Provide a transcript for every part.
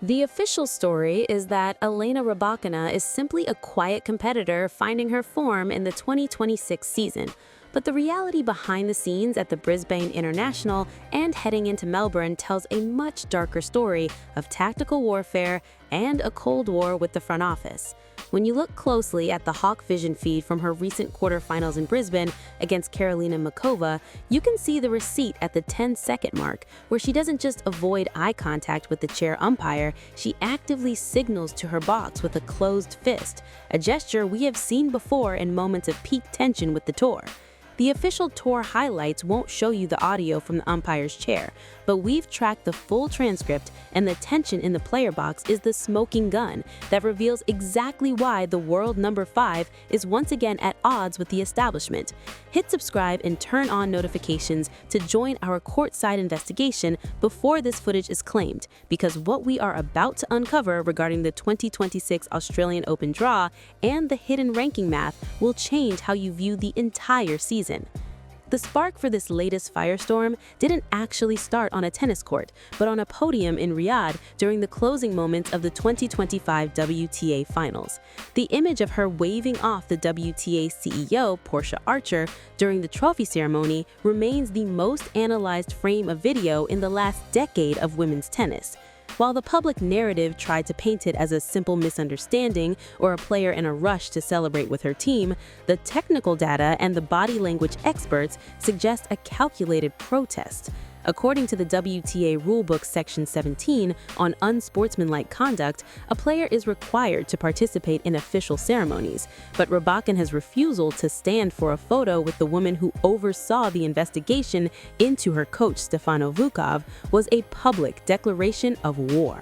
The official story is that Elena Rybakina is simply a quiet competitor finding her form in the 2026 season. But the reality behind the scenes at the Brisbane International and heading into Melbourne tells a much darker story of tactical warfare and a Cold War with the front office. When you look closely at the Hawk Vision feed from her recent quarterfinals in Brisbane against Karolina Muchova, you can see the receipt at the 10-second mark, where she doesn't just avoid eye contact with the chair umpire, she actively signals to her box with a closed fist, a gesture we have seen before in moments of peak tension with the tour. The official tour highlights won't show you the audio from the umpire's chair, but we've tracked the full transcript, and the tension in the player box is the smoking gun that reveals exactly why the world number 5 is once again at odds with the establishment. Hit subscribe and turn on notifications to join our courtside investigation before this footage is claimed, because what we are about to uncover regarding the 2026 Australian Open draw and the hidden ranking math will change how you view the entire season. The spark for this latest firestorm didn't actually start on a tennis court, but on a podium in Riyadh during the closing moments of the 2025 WTA finals. The image of her waving off the WTA CEO, Portia Archer, during the trophy ceremony remains the most analyzed frame of video in the last decade of women's tennis. While the public narrative tried to paint it as a simple misunderstanding or a player in a rush to celebrate with her team, the technical data and the body language experts suggest a calculated protest. According to the WTA Rulebook Section 17 on unsportsmanlike conduct, a player is required to participate in official ceremonies, but Rybakina's refusal to stand for a photo with the woman who oversaw the investigation into her coach Stefano Vukov was a public declaration of war.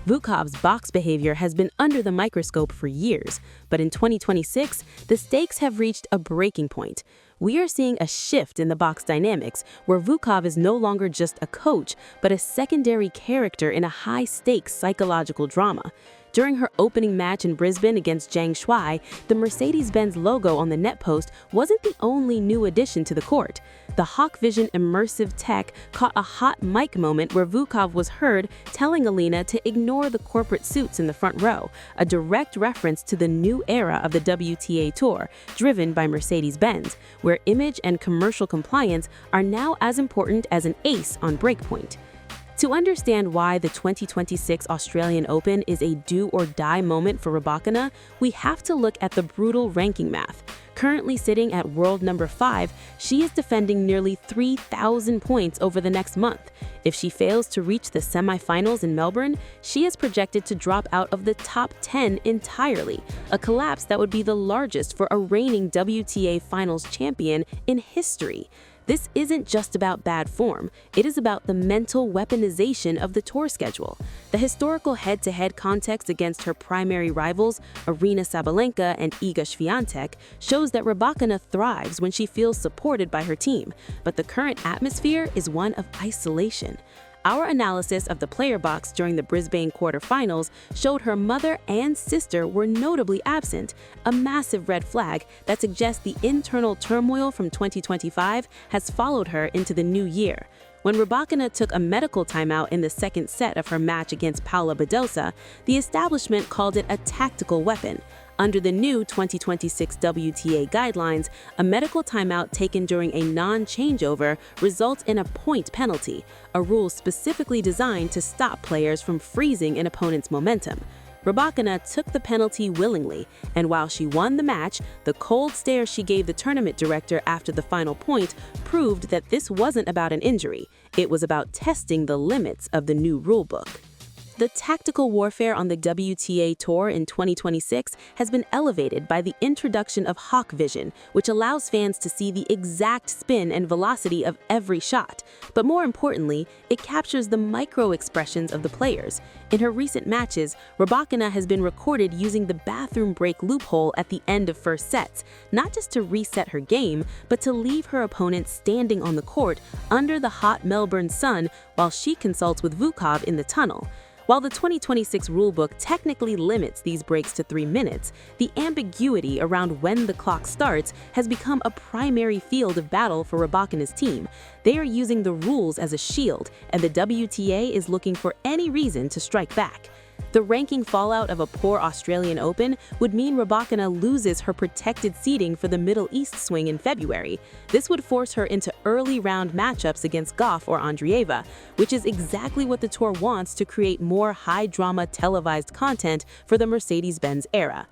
Vukov's box behavior has been under the microscope for years, but in 2026, the stakes have reached a breaking point. We are seeing a shift in the box dynamics, where Vukov is no longer just a coach, but a secondary character in a high-stakes psychological drama. During her opening match in Brisbane against Zhang Shuai, the Mercedes-Benz logo on the net post wasn't the only new addition to the court. The Hawk Vision immersive tech caught a hot mic moment where Vukov was heard telling Elena to ignore the corporate suits in the front row, a direct reference to the new era of the WTA Tour, driven by Mercedes-Benz, where image and commercial compliance are now as important as an ace on breakpoint. To understand why the 2026 Australian Open is a do-or-die moment for Rybakina, we have to look at the brutal ranking math. Currently sitting at world number 5, she is defending nearly 3,000 points over the next month. If she fails to reach the semifinals in Melbourne, she is projected to drop out of the top 10 entirely, a collapse that would be the largest for a reigning WTA Finals champion in history. This isn't just about bad form, it is about the mental weaponization of the tour schedule. The historical head-to-head context against her primary rivals, Aryna Sabalenka and Iga Swiatek, shows that Rybakina thrives when she feels supported by her team, but the current atmosphere is one of isolation. Our analysis of the player box during the Brisbane quarterfinals showed her mother and sister were notably absent, a massive red flag that suggests the internal turmoil from 2025 has followed her into the new year. When Rybakina took a medical timeout in the second set of her match against Paula Badosa, the establishment called it a tactical weapon. Under the new 2026 WTA guidelines, a medical timeout taken during a non-changeover results in a point penalty, a rule specifically designed to stop players from freezing an opponent's momentum. Rybakina took the penalty willingly, and while she won the match, the cold stare she gave the tournament director after the final point proved that this wasn't about an injury. It was about testing the limits of the new rulebook. The tactical warfare on the WTA Tour in 2026 has been elevated by the introduction of Hawk Vision, which allows fans to see the exact spin and velocity of every shot. But more importantly, it captures the micro-expressions of the players. In her recent matches, Rybakina has been recorded using the bathroom break loophole at the end of first sets, not just to reset her game, but to leave her opponent standing on the court under the hot Melbourne sun while she consults with Vukov in the tunnel. While the 2026 rulebook technically limits these breaks to 3 minutes, the ambiguity around when the clock starts has become a primary field of battle for Rybakina's team. They are using the rules as a shield, and the WTA is looking for any reason to strike back. The ranking fallout of a poor Australian Open would mean Rybakina loses her protected seeding for the Middle East swing in February. This would force her into early round matchups against Goff or Andreeva, which is exactly what the tour wants to create more high-drama televised content for the Mercedes-Benz era.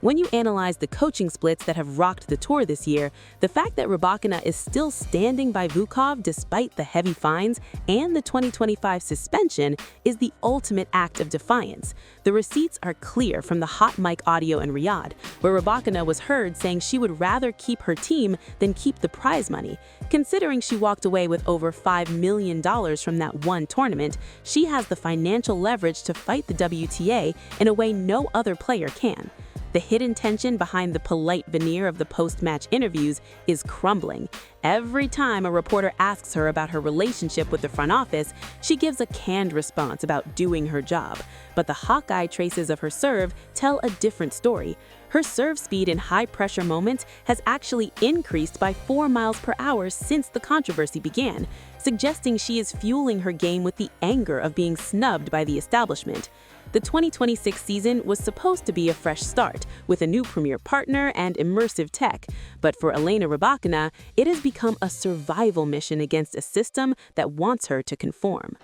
When you analyze the coaching splits that have rocked the tour this year, the fact that Rybakina is still standing by Vukov despite the heavy fines and the 2025 suspension is the ultimate act of defiance. The receipts are clear from the hot mic audio in Riyadh, where Rybakina was heard saying she would rather keep her team than keep the prize money. Considering she walked away with over $5 million from that one tournament, she has the financial leverage to fight the WTA in a way no other player can. The hidden tension behind the polite veneer of the post-match interviews is crumbling. Every time a reporter asks her about her relationship with the front office, she gives a canned response about doing her job. But the Hawkeye traces of her serve tell a different story. Her serve speed in high-pressure moments has actually increased by 4 miles per hour since the controversy began, suggesting she is fueling her game with the anger of being snubbed by the establishment. The 2026 season was supposed to be a fresh start, with a new premier partner and immersive tech, but for Elena Rybakina, it has become a survival mission against a system that wants her to conform.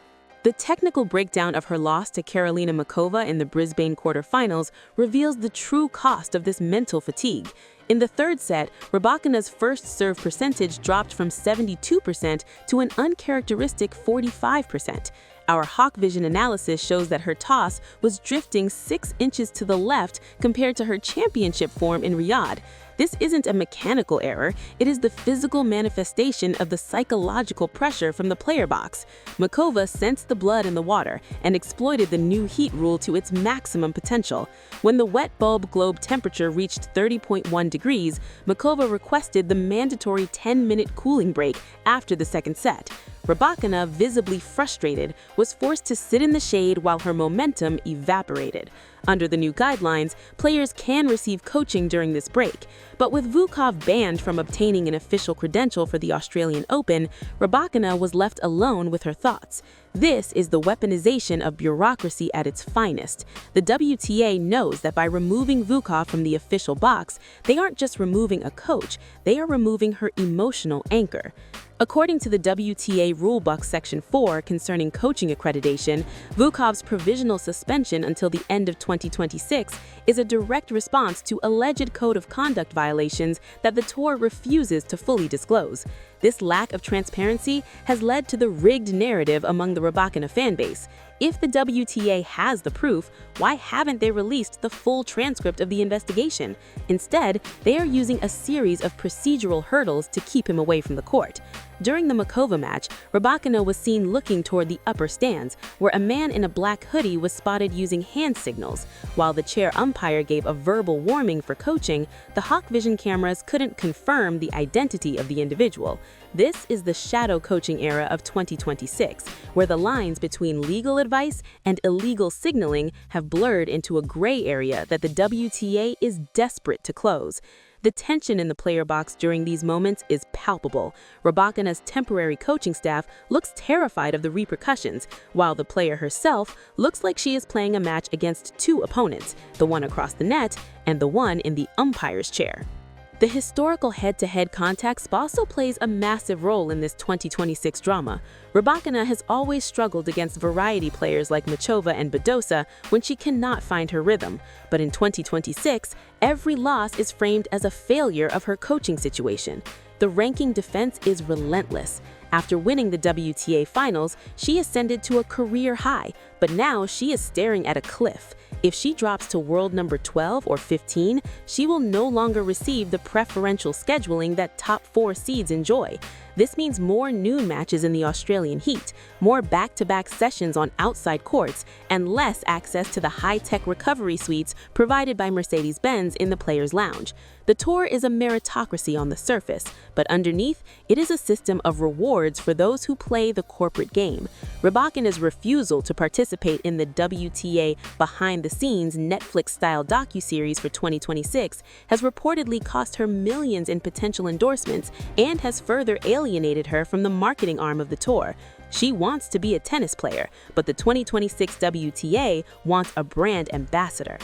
The technical breakdown of her loss to Karolina Muchova in the Brisbane quarterfinals reveals the true cost of this mental fatigue. In the third set, Rybakina's first serve percentage dropped from 72% to an uncharacteristic 45%. Our Hawk Vision analysis shows that her toss was drifting 6 inches to the left compared to her championship form in Riyadh. This isn't a mechanical error, it is the physical manifestation of the psychological pressure from the player box. Muchova sensed the blood in the water and exploited the new heat rule to its maximum potential. When the wet bulb globe temperature reached 30.1 degrees, Muchova requested the mandatory 10-minute cooling break after the second set. Rybakina, visibly frustrated, was forced to sit in the shade while her momentum evaporated. Under the new guidelines, players can receive coaching during this break, but with Vukov banned from obtaining an official credential for the Australian Open, Rybakina was left alone with her thoughts. This is the weaponization of bureaucracy at its finest. The WTA knows that by removing Vukov from the official box, they aren't just removing a coach, they are removing her emotional anchor. According to the WTA Rulebook Section 4 concerning coaching accreditation, Vukov's provisional suspension until the end of 2026 is a direct response to alleged code of conduct violations that the tour refuses to fully disclose. This lack of transparency has led to the rigged narrative among the Rybakina fanbase. If the WTA has the proof, why haven't they released the full transcript of the investigation? Instead, they are using a series of procedural hurdles to keep him away from the court. During the Muchova match, Rybakina was seen looking toward the upper stands, where a man in a black hoodie was spotted using hand signals. While the chair umpire gave a verbal warning for coaching, the Hawk Vision cameras couldn't confirm the identity of the individual. This is the shadow coaching era of 2026, where the lines between legal advice and illegal signaling have blurred into a gray area that the WTA is desperate to close. The tension in the player box during these moments is palpable. Rybakina's temporary coaching staff looks terrified of the repercussions, while the player herself looks like she is playing a match against 2 opponents, the one across the net and the one in the umpire's chair. The historical head-to-head contact also plays a massive role in this 2026 drama. Rybakina has always struggled against variety players like Muchova and Badosa when she cannot find her rhythm. But in 2026, every loss is framed as a failure of her coaching situation. The ranking defense is relentless. After winning the WTA finals, she ascended to a career high, but now she is staring at a cliff. If she drops to world number 12 or 15, she will no longer receive the preferential scheduling that top 4 seeds enjoy. This means more noon matches in the Australian heat, more back-to-back sessions on outside courts, and less access to the high-tech recovery suites provided by Mercedes-Benz in the Players' Lounge. The tour is a meritocracy on the surface, but underneath, it is a system of rewards for those who play the corporate game. Rybakina's refusal to participate in the WTA behind-the-scenes Netflix-style docuseries for 2026 has reportedly cost her millions in potential endorsements and has further alienated her from the marketing arm of the tour. She wants to be a tennis player, but the 2026 WTA wants a brand ambassador.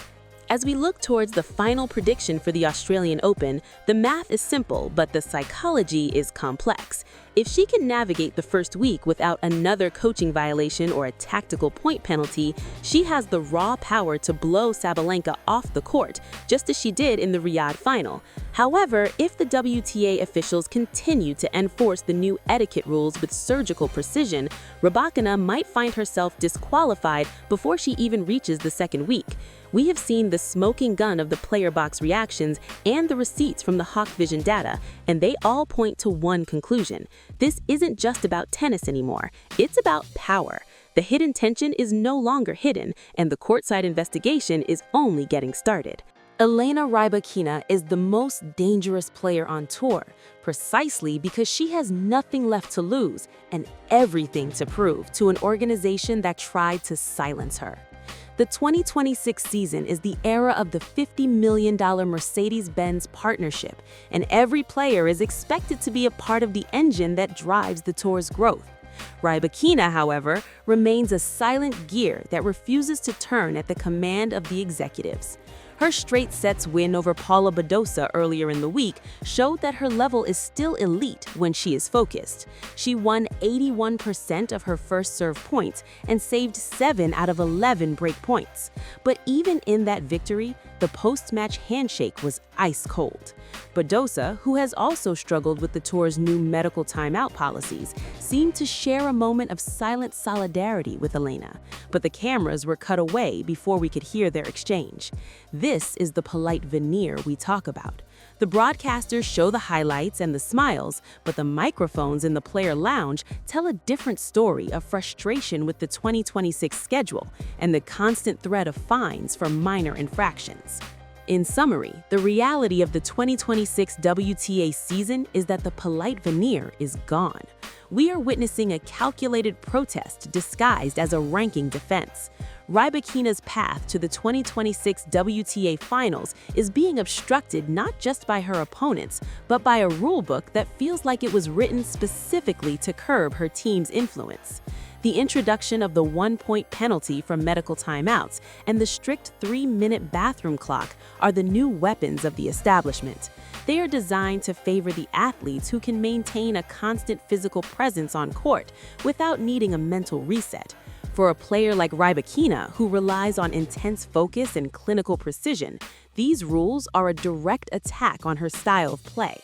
As we look towards the final prediction for the Australian Open, the math is simple, but the psychology is complex. If she can navigate the first week without another coaching violation or a tactical point penalty, she has the raw power to blow Sabalenka off the court, just as she did in the Riyadh final. However, if the WTA officials continue to enforce the new etiquette rules with surgical precision, Rybakina might find herself disqualified before she even reaches the second week. We have seen the smoking gun of the player box reactions and the receipts from the Hawk Vision data, and they all point to one conclusion. This isn't just about tennis anymore, it's about power. The hidden tension is no longer hidden, and the courtside investigation is only getting started. Elena Rybakina is the most dangerous player on tour, precisely because she has nothing left to lose and everything to prove to an organization that tried to silence her. The 2026 season is the era of the $50 million Mercedes-Benz partnership, and every player is expected to be a part of the engine that drives the tour's growth. Rybakina, however, remains a silent gear that refuses to turn at the command of the executives. Her straight sets win over Paula Badosa earlier in the week showed that her level is still elite when she is focused. She won 81% of her first serve points and saved 7 out of 11 break points. But even in that victory, the post-match handshake was ice cold. Badosa, who has also struggled with the tour's new medical timeout policies, seemed to share a moment of silent solidarity with Elena, but the cameras were cut away before we could hear their exchange. This is the polite veneer we talk about. The broadcasters show the highlights and the smiles, but the microphones in the player lounge tell a different story of frustration with the 2026 schedule and the constant threat of fines for minor infractions. In summary, the reality of the 2026 WTA season is that the polite veneer is gone. We are witnessing a calculated protest disguised as a ranking defense. Rybakina's path to the 2026 WTA finals is being obstructed not just by her opponents, but by a rulebook that feels like it was written specifically to curb her team's influence. The introduction of the 1-point penalty from medical timeouts and the strict 3-minute bathroom clock are the new weapons of the establishment. They are designed to favor the athletes who can maintain a constant physical presence on court without needing a mental reset. For a player like Rybakina, who relies on intense focus and clinical precision, these rules are a direct attack on her style of play.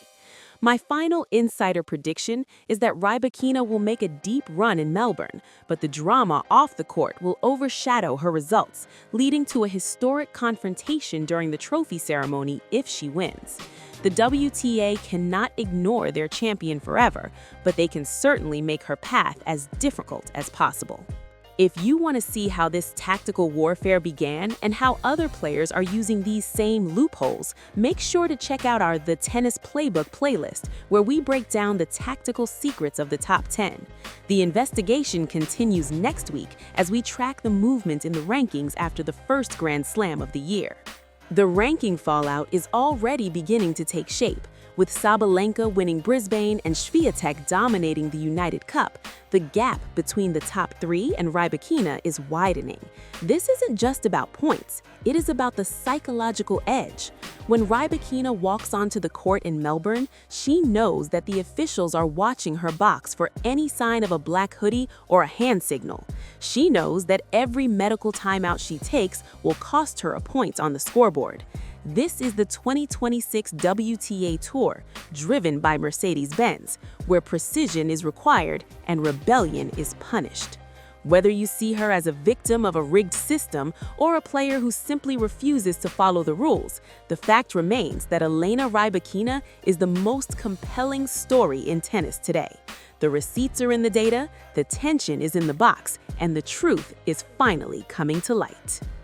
My final insider prediction is that Rybakina will make a deep run in Melbourne, but the drama off the court will overshadow her results, leading to a historic confrontation during the trophy ceremony if she wins. The WTA cannot ignore their champion forever, but they can certainly make her path as difficult as possible. If you want to see how this tactical warfare began and how other players are using these same loopholes, make sure to check out our The Tennis Playbook playlist, where we break down the tactical secrets of the top 10. The investigation continues next week as we track the movement in the rankings after the first Grand Slam of the year. The ranking fallout is already beginning to take shape. With Sabalenka winning Brisbane and Swiatek dominating the United Cup, the gap between the top 3 and Rybakina is widening. This isn't just about points, it is about the psychological edge. When Rybakina walks onto the court in Melbourne, she knows that the officials are watching her box for any sign of a black hoodie or a hand signal. She knows that every medical timeout she takes will cost her a point on the scoreboard. This is the 2026 WTA Tour, driven by Mercedes-Benz, where precision is required and rebellion is punished. Whether you see her as a victim of a rigged system or a player who simply refuses to follow the rules, the fact remains that Elena Rybakina is the most compelling story in tennis today. The receipts are in the data, the tension is in the box, and the truth is finally coming to light.